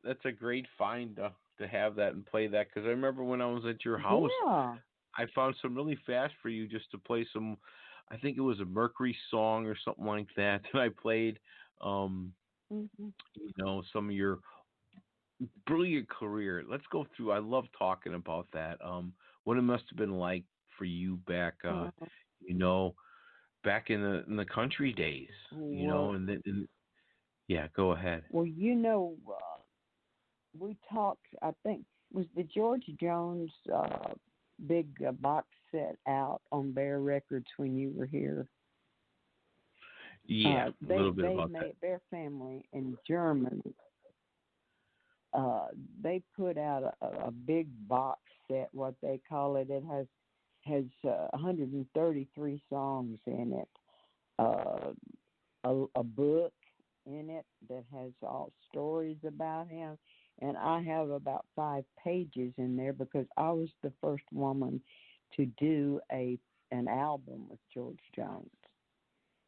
that's a great find to have that and play that, because I remember when I was at your house, Yeah. I found some really fast for you just to play some. I think it was a Mercury song or something like that that I played. Um, Hmm. some of your brilliant career. Let's go through. I love talking about that. What it must have been like for you back, you know, back in the country days. Well, And then yeah, go ahead. well, we talked. I think was the George Jones big box set out on Bear Records when you were here. Yeah, a little bit They about that. made their family in Germany. They put out a big box set, what they call it. It has 133 songs in it. Uh, a book in it that has all stories about him, and I have about 5 pages in there because I was the first woman to do an album with George Jones,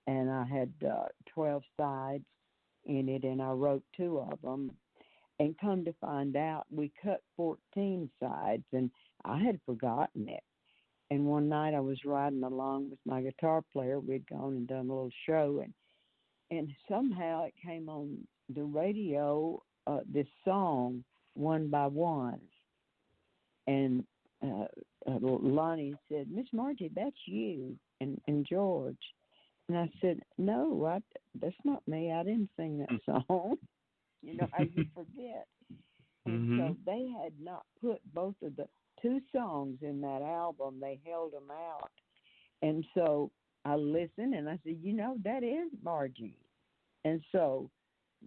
and I had 12 sides in it, and I wrote 2 of them. And come to find out, we cut 14 sides, and I had forgotten it. And one night I was riding along with my guitar player. We'd gone and done a little show, and somehow it came on the radio, this song, One by One. And Lonnie said, Miss Margie, that's you and George. And I said, no, that's not me. I didn't sing that song. You know how you forget. And so they had not put both of the 2 songs in that album. They held them out. And so I listened and I said, that is Margie. And so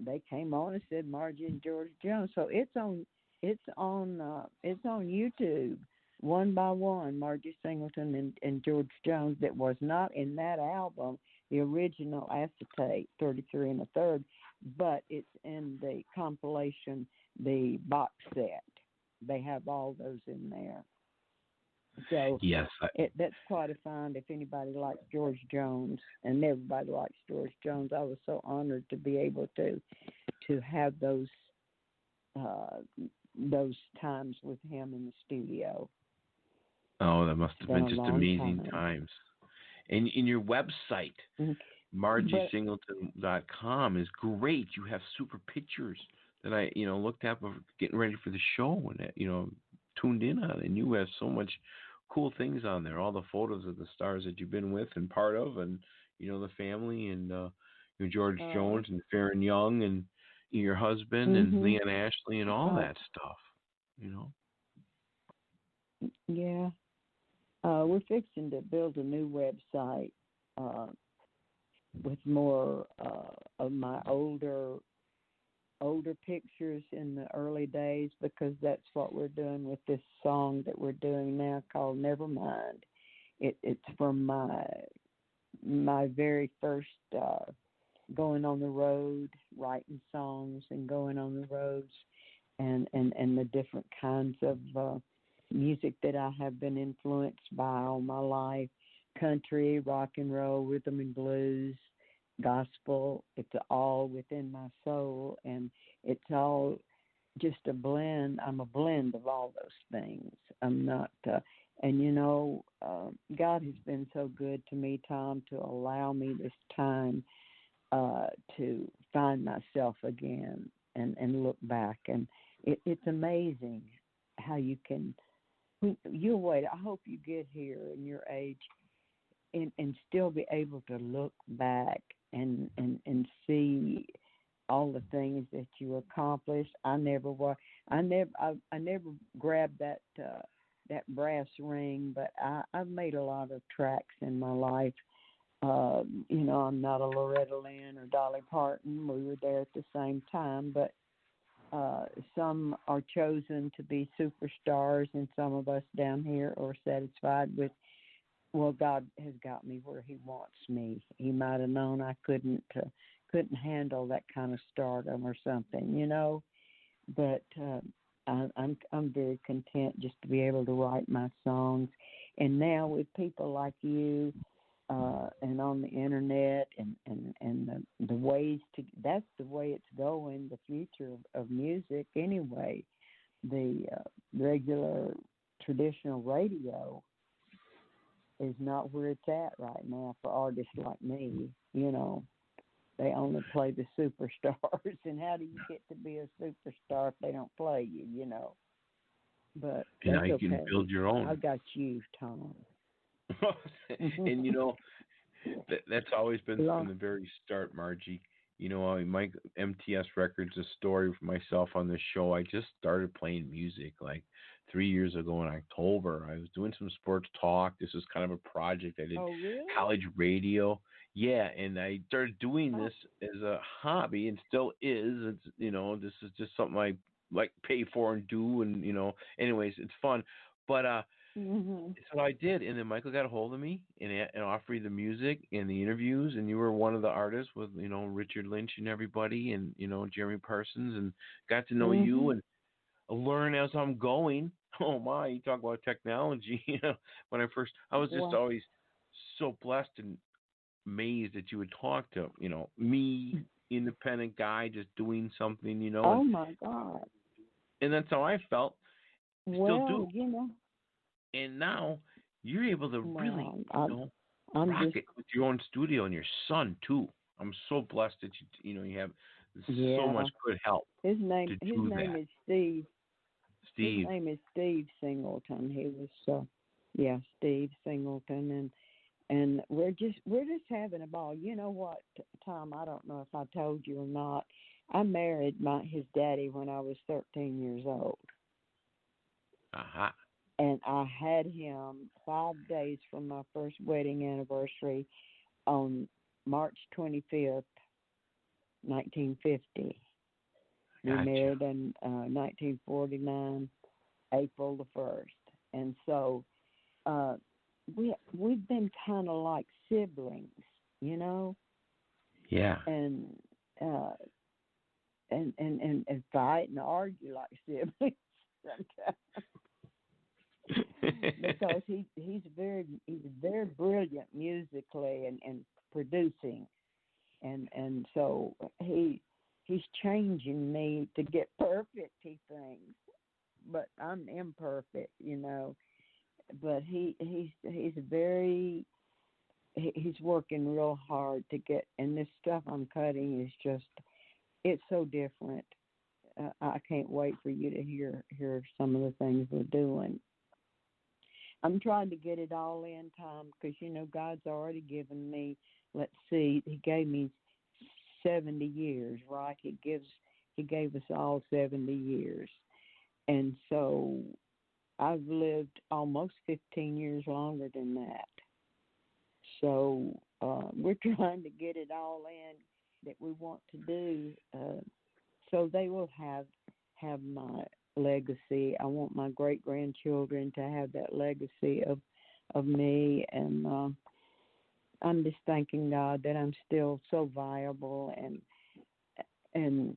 they came on and said Margie and George Jones. So it's on YouTube. One by One, Margie Singleton and George Jones. That was not in that album, the original acetate, 33 and a third, but it's in the compilation, the box set. They have all those in there. So yes, that's quite a find if anybody likes George Jones, and everybody likes George Jones. I was so honored to be able to have those times with him in the studio. oh, that must have Been been a just long amazing time. times. And in your website, Mhm. But margiesingleton.com is great. You have super pictures that I, looked at before getting ready for the show and tuned in on. And you have so much cool things on there. All the photos of the stars that you've been with and part of, and the family and George Jones and Farron Young and your husband and mhm. Leon Ashley and all that stuff. You know. Yeah. We're fixing to build a new website with more of my older pictures in the early days, because that's what we're doing with this song that we're doing now called Nevermind. It's from my very first going on the road, writing songs and going on the roads, and the different kinds of music that I have been influenced by all my life: country, rock and roll, rhythm and blues, gospel. It's all within my soul, and it's all just a blend. I'm a blend of all those things. I'm not, God has been so good to me, Tom, to allow me this time to find myself again and look back. And it's amazing how you can. You'll wait. I hope you get here in your age and still be able to look back and see all the things that you accomplished. I never grabbed that brass ring, but I've made a lot of tracks in my life. I'm not a Loretta Lynn or Dolly Parton. We were there at the same time, but some are chosen to be superstars, and some of us down here are satisfied with, well, God has got me where He wants me. He might have known I couldn't handle that kind of stardom or something, But I'm very content just to be able to write my songs, and now with people like you and on the internet, and the ways to, that's the way it's going, the future of music anyway. The regular traditional radio is not where it's at right now for artists like me. They only play the superstars, and how do you get to be a superstar if they don't play you? But And now that's you okay. can build your own. I got you, Tom. And that's always been from the very start, Margie. My MTS Records, a story for myself on this show. I just started playing music like 3 years ago in October. I was doing some sports talk. This was kind of a project I did. Oh, really? College radio. Yeah, and I started doing this as a hobby, and still is. It's this is just something I like pay for and do, and anyways, it's fun. But so I did, and then Michael got a hold of me and offered me the music and the interviews, and you were one of the artists with Richard Lynch and everybody, and Jeremy Parsons, and got to know you and learn as I'm going. Oh my, you talk about technology. When I was just always so blessed and amazed that you would talk to me, independent guy, just doing something. Oh my God! And that's how I felt. Still do. Well. And now you're able to really, I'm rock just, it with your own studio and your son too. I'm so blessed that you have so much good help. His name is Steve. Steve. His name is Steve Singleton. He was, Steve Singleton, and we're just having a ball. You know what, Tom? I don't know if I told you or not. I married his daddy when I was 13 years old. Uh-huh. And I had him 5 days from my first wedding anniversary on March 25th, 1950. We married in 1949, April the 1st. And so we've been kind of like siblings, Yeah. And fight and argue like siblings sometimes. Because he's very brilliant musically and producing, and so he's changing me to get perfect. He thinks, but I'm imperfect, But he's working real hard to get. And this stuff I'm cutting is just, it's so different. I can't wait for you to hear some of the things we're doing. I'm trying to get it all in, Tom, because, God's already given me, let's see, he gave me 70 years, right? He gave us all 70 years. And so I've lived almost 15 years longer than that. So we're trying to get it all in that we want to do, so they will have my legacy. I want my great-grandchildren to have that legacy of me, and I'm just thanking God that I'm still so viable, and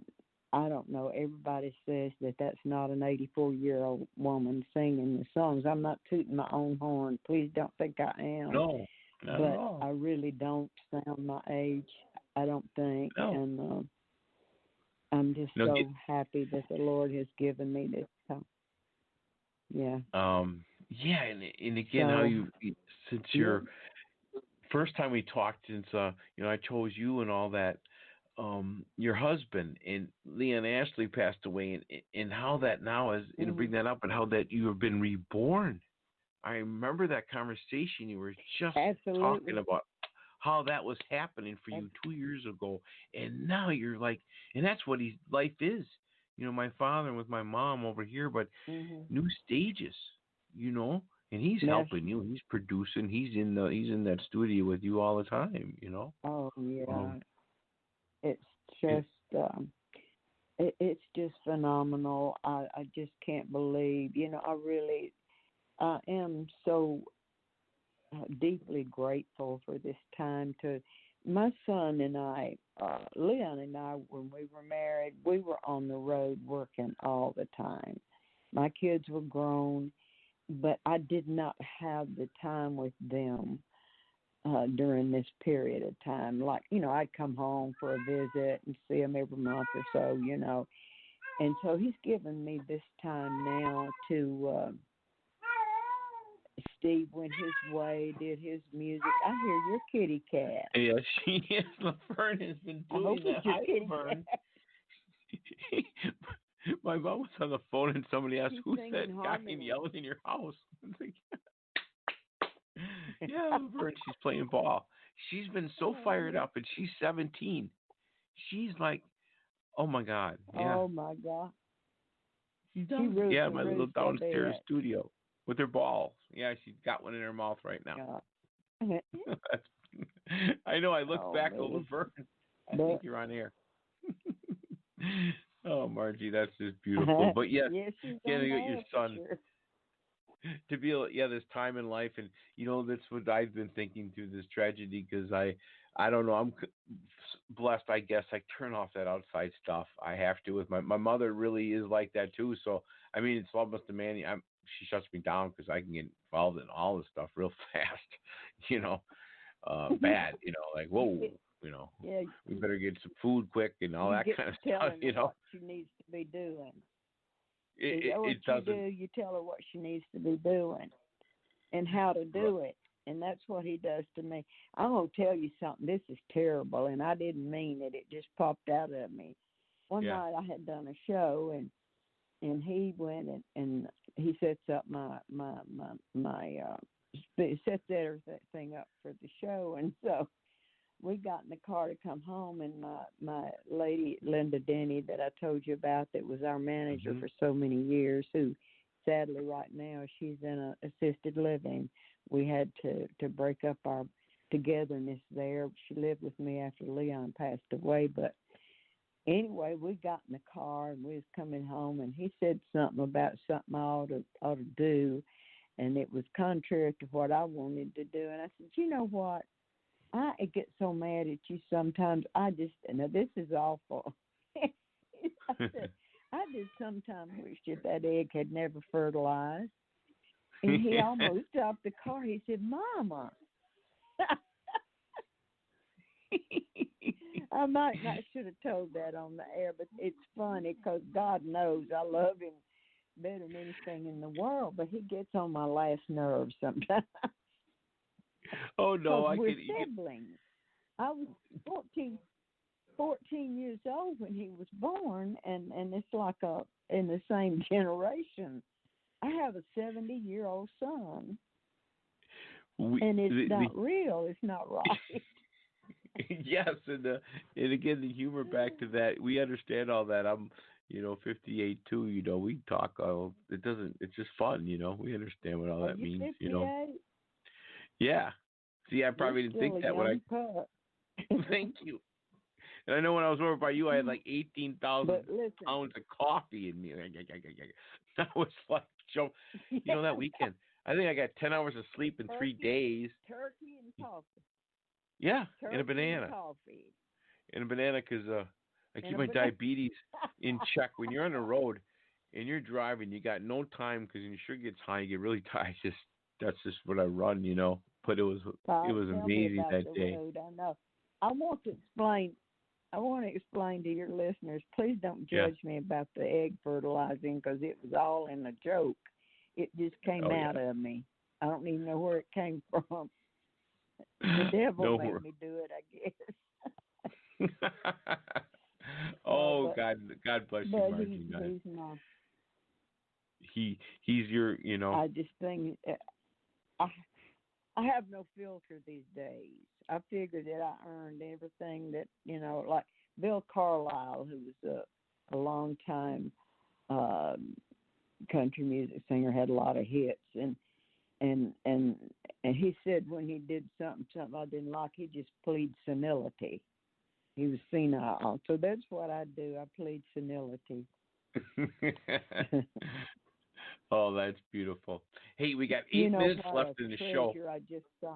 I don't know, everybody says that that's not an 84-year-old woman singing the songs. I'm not tooting my own horn. Please don't think I am. No, not but at all. I really don't sound my age, I don't think, and I'm just so happy that the Lord has given me this time. Yeah. Yeah, and again, how you since your first time we talked, since I chose you and all that, your husband and Leon Ashley passed away, and how that now is, bring that up, and how that you have been reborn. I remember that conversation. You were just talking about how that was happening for you 2 years ago, and now you're like, and that's what life is. My father with my mom over here, but new stages, and he's helping you. He's producing. He's in that studio with you all the time. Oh yeah, it's just it's just phenomenal. I just can't believe. I am so deeply grateful for this time. To my son and I, Leon and I, when we were married, we were on the road working all the time. My kids were grown, but I did not have the time with them during this period of time. Like, I'd come home for a visit and see him every month or so, And so he's given me this time now to Steve went his way, did his music. I hear your kitty cat. Yeah, she is. Laverne has been doing that. Your kitty Laverne. My mom was on the phone and somebody asked, "Who's that guy yelling in your house?" Yeah, Laverne, she's playing ball. She's been so fired up, and she's 17. She's like, oh my God, yeah. Oh my God. She's done. Yeah, my little downstairs studio with her balls. Yeah, she's got one in her mouth right now. I know. I look back at Laverne. I think you're on air. Oh, Margie, that's just beautiful. But yes, getting your son. Sure. To be this time in life, and that's what I've been thinking through this tragedy, because I don't know, I'm blessed, I guess. I turn off that outside stuff. I have to. With my mother really is like that too, so I mean it's almost demanding. She shuts me down because I can get involved in all this stuff real fast, bad, like whoa, yeah, we better get some food quick and all that kind of stuff, what she needs to be doing. It doesn't. You tell her what she needs to be doing and how to do it. And that's what he does to me. I'm going to tell you something. This is terrible, and I didn't mean it. It just popped out of me. One night I had done a show, and he went and he sets up my sets everything up for the show. And so we got in the car to come home, and my lady, Linda Denny, that I told you about, that was our manager for so many years, who sadly right now she's in a assisted living. We had to break up our togetherness there. She lived with me after Leon passed away. But anyway, we got in the car, and we was coming home, and he said something about something I ought to do, and it was contrary to what I wanted to do. And I said, you know what? I get so mad at you sometimes. Now this is awful. I said, I just sometimes wish that egg had never fertilized. And he almost stopped the car. He said, Mama. I might not should have told that on the air, but it's funny because God knows I love him better than anything in the world, but he gets on my last nerve sometimes. Oh, no. We're siblings. I was 14 years old when he was born, and it's like in the same generation. I have a 70-year-old son, and it's not real. It's not right. Yes, and again, the humor back to that. We understand all that. I'm 58 too. We talk. It's just fun. We understand what all that means. 58? Yeah. See, I probably didn't think that when Thank you. And I know when I was over by you, I had like 18,000 pounds of coffee in me. That was like, that weekend, I think I got 10 hours of sleep in 3 days. Turkey and coffee. Yeah, and a banana. And coffee. And a banana because I keep my diabetes in check. When you're on the road and you're driving, you got no time because when your sugar gets high, you get really tired. That's just what I run, But it was amazing that day. Road, I know. I want to explain to your listeners. Please don't judge me about the egg fertilizing because it was all in a joke. It just came out of me. I don't even know where it came from. The devil made me do it, I guess. God bless you, Margie. He's not. He's your, I just think I have no filter these days. I figured that I earned everything that, like Bill Carlisle, who was a long time country music singer, had a lot of hits, and he said when he did something I didn't like, he just plead senility. He was senile. So that's what I do. I plead senility. Oh, that's beautiful. Hey, we got 8 minutes left in the show. I just saw.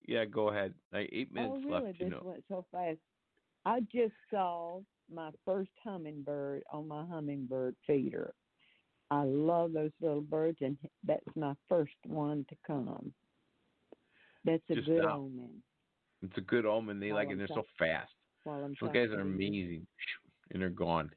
Yeah, go ahead. 8 minutes left. This went so fast. I just saw my first hummingbird on my hummingbird feeder. I love those little birds, and that's my first one to come. That's a Just good stop. omen. It's a good omen. They While like it. I'm They're talking, so fast. while I'm Those guys talking are to you. amazing, and they're gone.